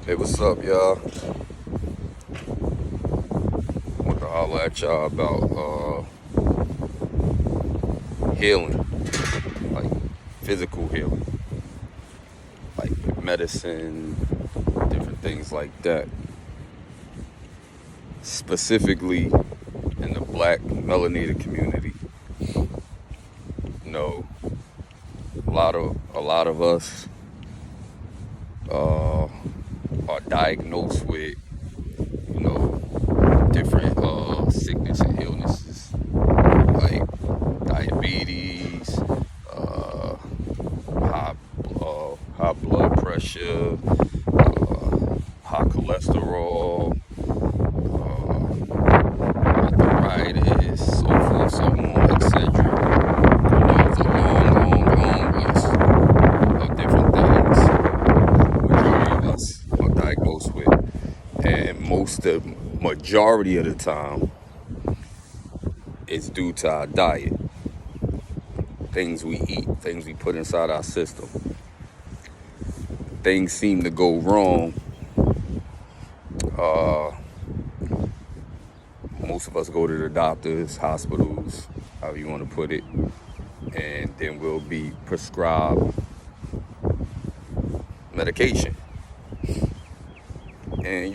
Hey, what's up, y'all? Want to holler at y'all about healing, like physical healing, like medicine, different things like that. Specifically in the Black melanated community. You know, a lot of us are diagnosed with, different sickness and illnesses like diabetes, uh, high high blood pressure, high cholesterol, arthritis, so forth, so on, etc. There's a long list of different things majority of us are diagnosed with, and majority of the time it's due to our diet, things we eat, things we put inside our system. Things seem to go wrong. Uh, most of us go to the doctors, hospitals, however you want to put it, and then we'll be prescribed medication. And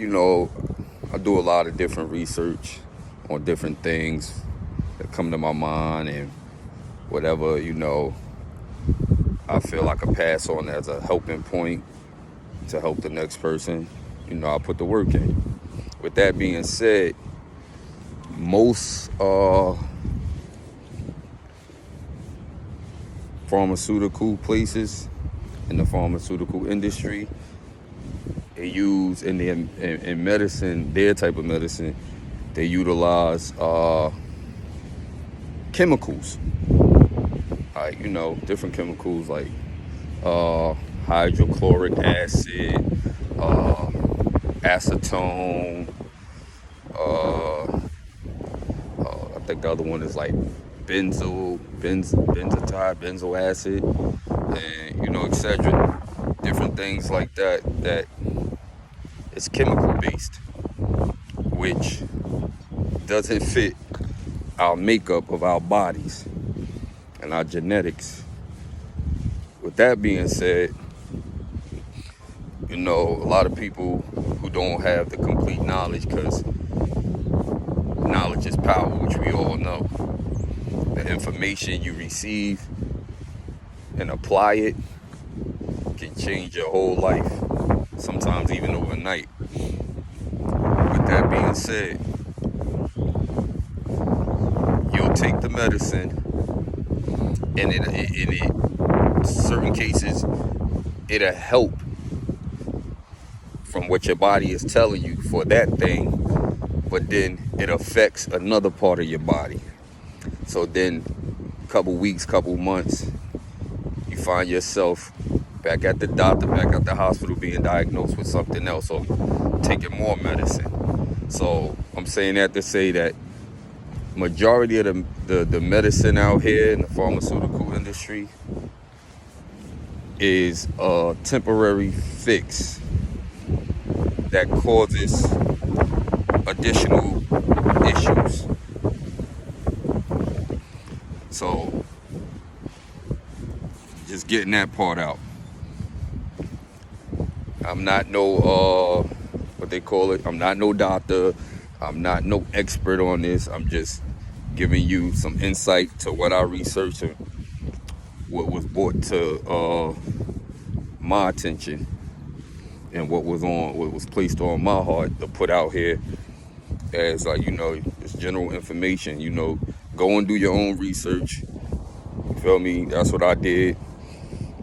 I do a lot of different research on different things that come to my mind, and whatever, I feel I could pass on as a helping point to help the next person, I put the work in. With that being said, most pharmaceutical places in the pharmaceutical industry, they use in medicine, their type of medicine, they utilize chemicals, like different chemicals like hydrochloric acid, acetone, I think the other one is like benzoyl acid, and etc. Different things like that is chemical based, which doesn't fit our makeup of our bodies and our genetics. With that being said, a lot of people who don't have the complete knowledge, because knowledge is power, which we all know. The information you receive and apply it can change your whole life, sometimes even overnight. With that being said, you'll take the medicine, and in certain cases, it'll help from what your body is telling you for that thing, but then it affects another part of your body. So then, couple weeks, couple months, you find yourself back at the doctor, back at the hospital, being diagnosed with something else, or taking more medicine. So I'm saying that to say that majority of the medicine out here in the pharmaceutical industry is a temporary fix that causes additional issues. So just getting that part out. I'm not no what they call it. I'm not no doctor. I'm not no expert on this. I'm just giving you some insight to what I researched and what was brought to my attention, and what was placed on my heart to put out here as it's general information. Go and do your own research. You feel me? That's what I did,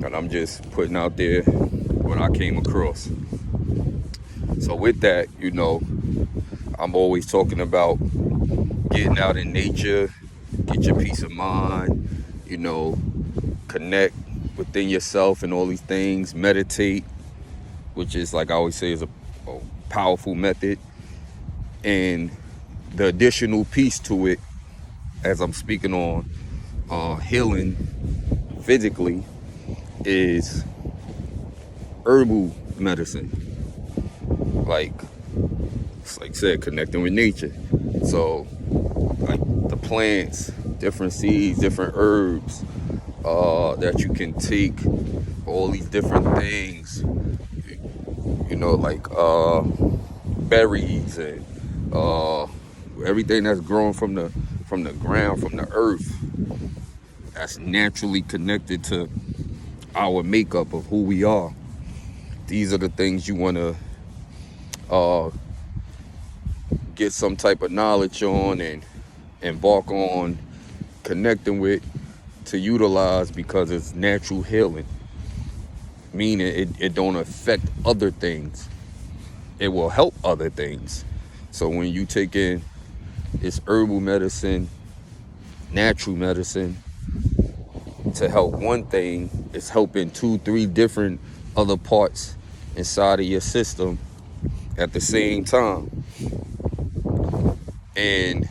and I'm just putting out there what I came across. So with that, I'm always talking about getting out in nature, get your peace of mind, connect within yourself and all these things, meditate, which is, like I always say, is a powerful method. And the additional piece to it, as I'm speaking on healing physically, is herbal medicine. like it's like I said, connecting with nature. So like the plants, different seeds, different herbs that you can take, all these different things, you know, like berries and everything that's grown from the ground, from the earth, that's naturally connected to our makeup of who we are. These are the things you want to get some type of knowledge on and embark on connecting with, to utilize, because it's natural healing, meaning it don't affect other things. It will help other things. So when you take in this herbal medicine, natural medicine, to help one thing, it's helping 2-3 different other parts inside of your system at the same time. And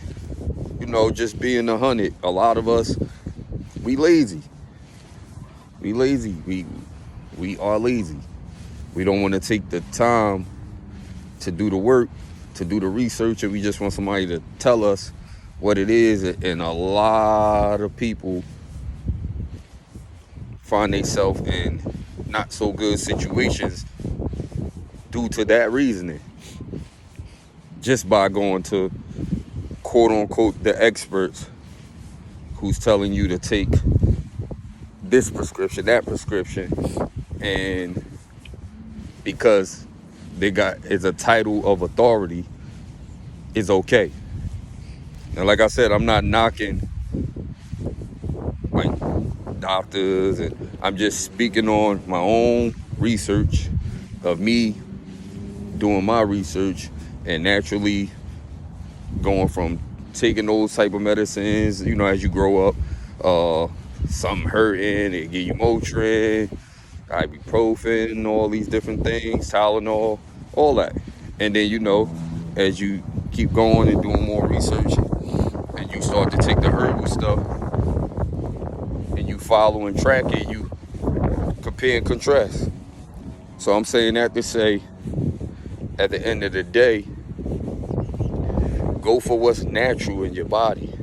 you know, just being 100, a lot of us, we lazy. We are lazy. We don't want to take the time to do the work, to do the research, and we just want somebody to tell us what it is. And a lot of people find themselves in not so good situations due to that reasoning, just by going to quote unquote the experts who's telling you to take this prescription, that prescription, and because they got, it's a title of authority, is okay. And like I said, I'm not knocking like doctors, and I'm just speaking on my own research of me doing my research and naturally going from taking those type of medicines, you know, as you grow up, something hurting, they give you Motrin, ibuprofen, all these different things, Tylenol, all that. And then, you know, as you keep going and doing more research and you start to take the herbal stuff and you follow and track it, you compare and contrast. So I'm saying that to say, at the end of the day, go for what's natural in your body.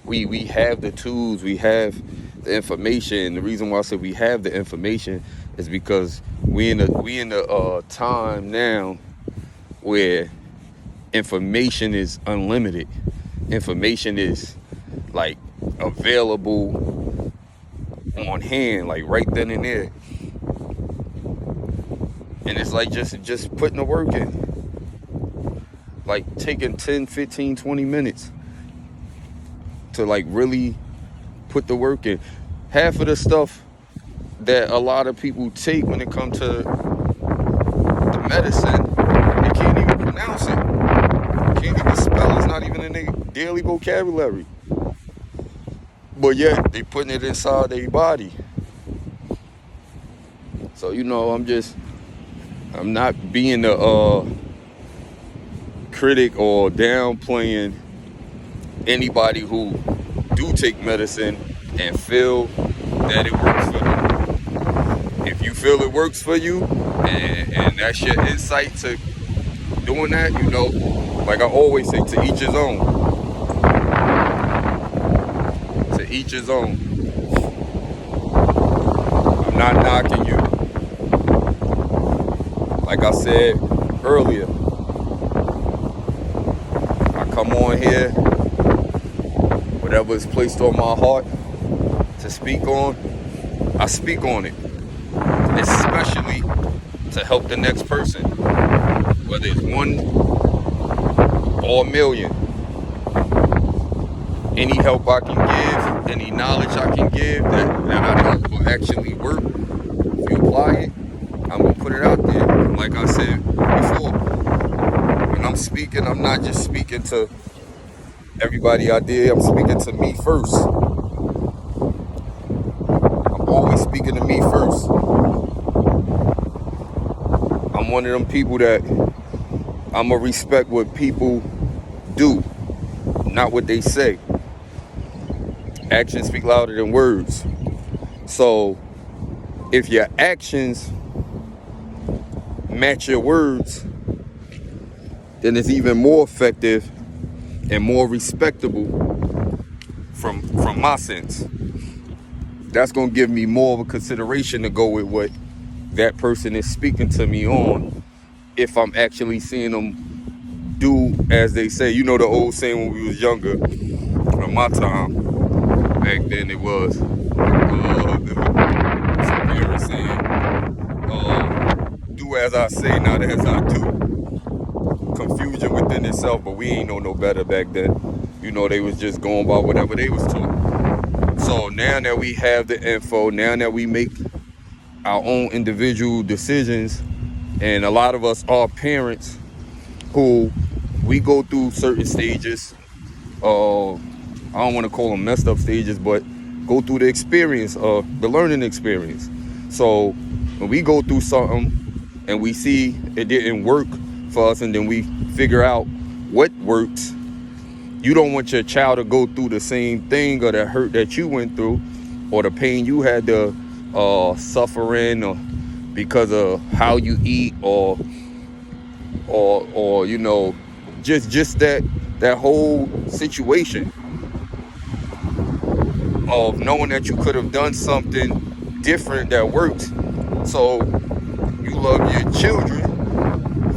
We have the tools, we have the information. The reason why I said we have the information is because we in a time now where information is unlimited. Information is like available on hand, like right then and there. And it's like just putting the work in. Like taking 10, 15, 20 minutes to like really put the work in. Half of the stuff that a lot of people take when it comes to the medicine, they can't even pronounce it. Can't even spell. It's not even in their daily vocabulary. But yet they putting it inside their body. So, you know, I'm not being a critic or downplaying anybody who do take medicine and feel that it works for them. If you feel it works for you and that's your insight to doing that, you know, like I always say, to each his own. To each his own. I'm not knocking you. Like I said earlier, come on here, whatever is placed on my heart to speak on, I speak on it, especially to help the next person, whether it's one or a million. Any help I can give, any knowledge I can give that I know will actually work, if you apply it, I'm gonna put it out there. Like I said before, when I'm speaking, I'm not just speaking to everybody out there, I'm speaking to me first. I'm always speaking to me first. I'm one of them people that I'm gonna respect what people do, not what they say. Actions speak louder than words. So if your actions match your words, then it's even more effective and more respectable from my sense. That's gonna give me more of a consideration to go with what that person is speaking to me on, if I'm actually seeing them do as they say. You know the old saying when we was younger, in my time, back then it was, some parents saying, do as I say, not as I do. Confusion within itself, but we ain't know no better back then. You know, they was just going by whatever they was taught. So now that we have the info, now that we make our own individual decisions, and a lot of us are parents who we go through certain stages, I don't want to call them messed up stages, but go through the experience, the learning experience. So when we go through something and we see it didn't work for us, and then we figure out what works, you don't want your child to go through the same thing, or the hurt that you went through, or the pain you had to suffer in, or because of how you eat, or you know, just that whole situation of knowing that you could have done something different that works. So you love your children,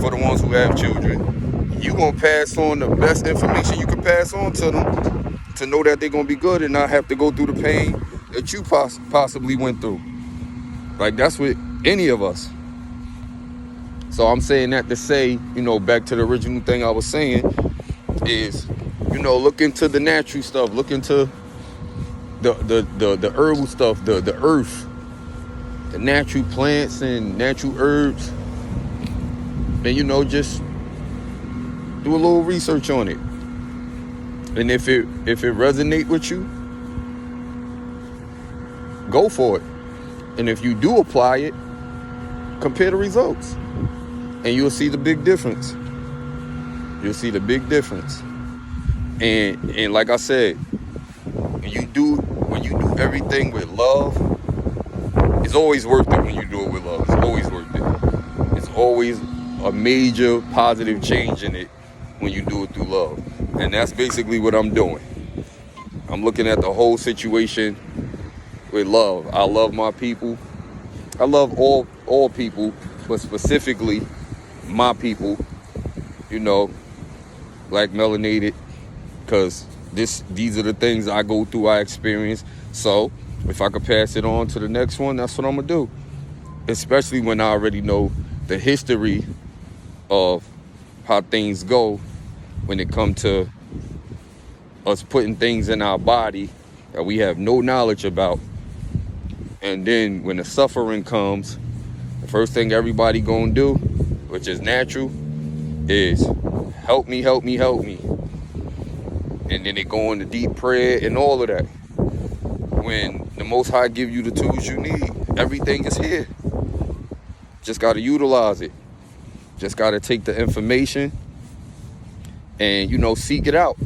for the ones who have children, you gonna pass on the best information you can pass on to them, to know that they're gonna be good and not have to go through the pain that you possibly went through. Like, that's with any of us. So I'm saying that to say, you know, back to the original thing I was saying is, you know, look into the natural stuff, look into the herbal stuff, the earth, the natural plants and natural herbs, and, you know, just do a little research on it. And if it resonates with you, go for it. And if you do apply it, compare the results, and you'll see the big difference. You'll see the big difference. And like I said, when you do everything with love, it's always worth it. When you do it with love, it's always worth it. It's always a major positive change in it when you do it through love. And that's basically what I'm doing. I'm looking at the whole situation with love. I love my people. I love all people, but specifically my people, you know, black, melanated, because these are the things I go through, I experience. So if I could pass it on to the next one, that's what I'm gonna do. Especially when I already know the history of how things go when it comes to us putting things in our body that we have no knowledge about. And then when the suffering comes, the first thing everybody gonna do, which is natural, is help me, help me, help me. And then they go into deep prayer and all of that. When the Most High give you the tools you need, everything is here. Just gotta utilize it. Just gotta take the information and, you know, seek it out.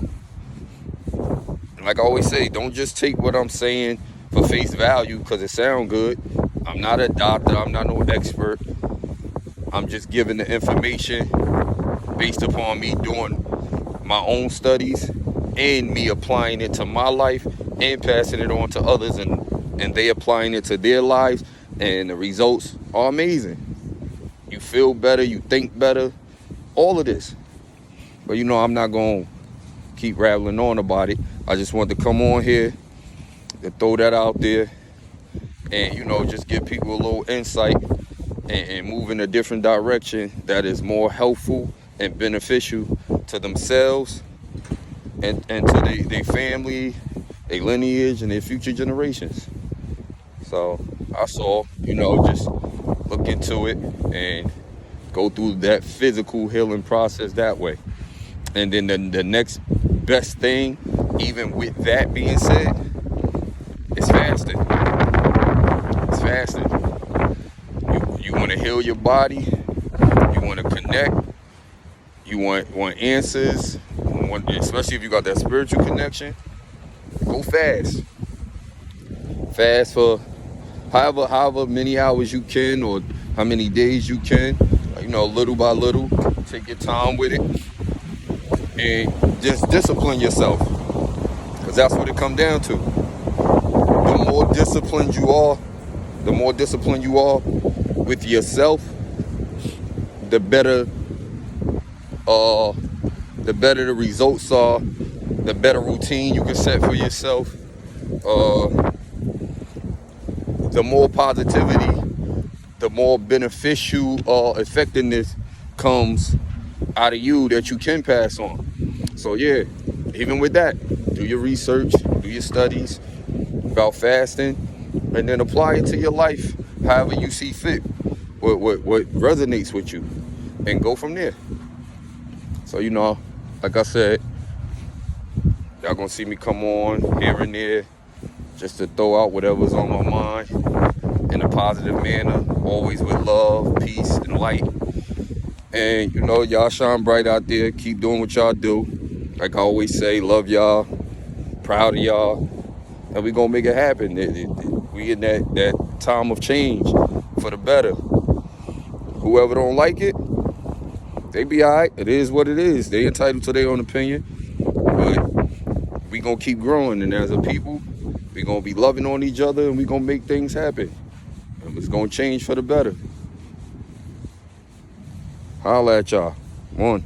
Like I always say, don't just take what I'm saying for face value because it sounds good. I'm not a doctor, I'm not no expert. I'm just giving the information based upon me doing my own studies and me applying it to my life and passing it on to others, and they applying it to their lives, and the results are amazing. You feel better, you think better, all of this. But, you know, I'm not going to keep rattling on about it. I just want to come on here and throw that out there and, you know, just give people a little insight and move in a different direction that is more helpful and beneficial to themselves and to their family, their lineage, and their future generations. So I saw, you know, just look into it and go through that physical healing process that way. And then the next best thing, even with that being said, is fasting. It's fasting. You want to heal your body. You want to connect. You want answers. Especially if you got that spiritual connection. Go fast. Fast for however many hours you can, or how many days you can. You know, little by little, Take your time with it and just discipline yourself, because that's what it comes down to. The more disciplined you are with yourself, the better the results are, the better routine you can set for yourself, the more positivity, the more beneficial effectiveness comes out of you that you can pass on. So yeah, even with that, do your research, do your studies about fasting, and then apply it to your life however you see fit, what resonates with you, and go from there. So like I said, y'all gonna see me come on here and there just to throw out whatever's on my mind in a positive manner, always with love, peace, and light. And y'all shine bright out there. Keep doing what y'all do. Like I always say, love y'all, proud of y'all, and we gonna make it happen. We in that time of change for the better. Whoever don't like it, they be all right. It is what it is. They entitled to their own opinion. But we gonna keep growing, and as a people, we gonna be loving on each other, and we gonna make things happen. And it's gonna change for the better. Holla at y'all. One.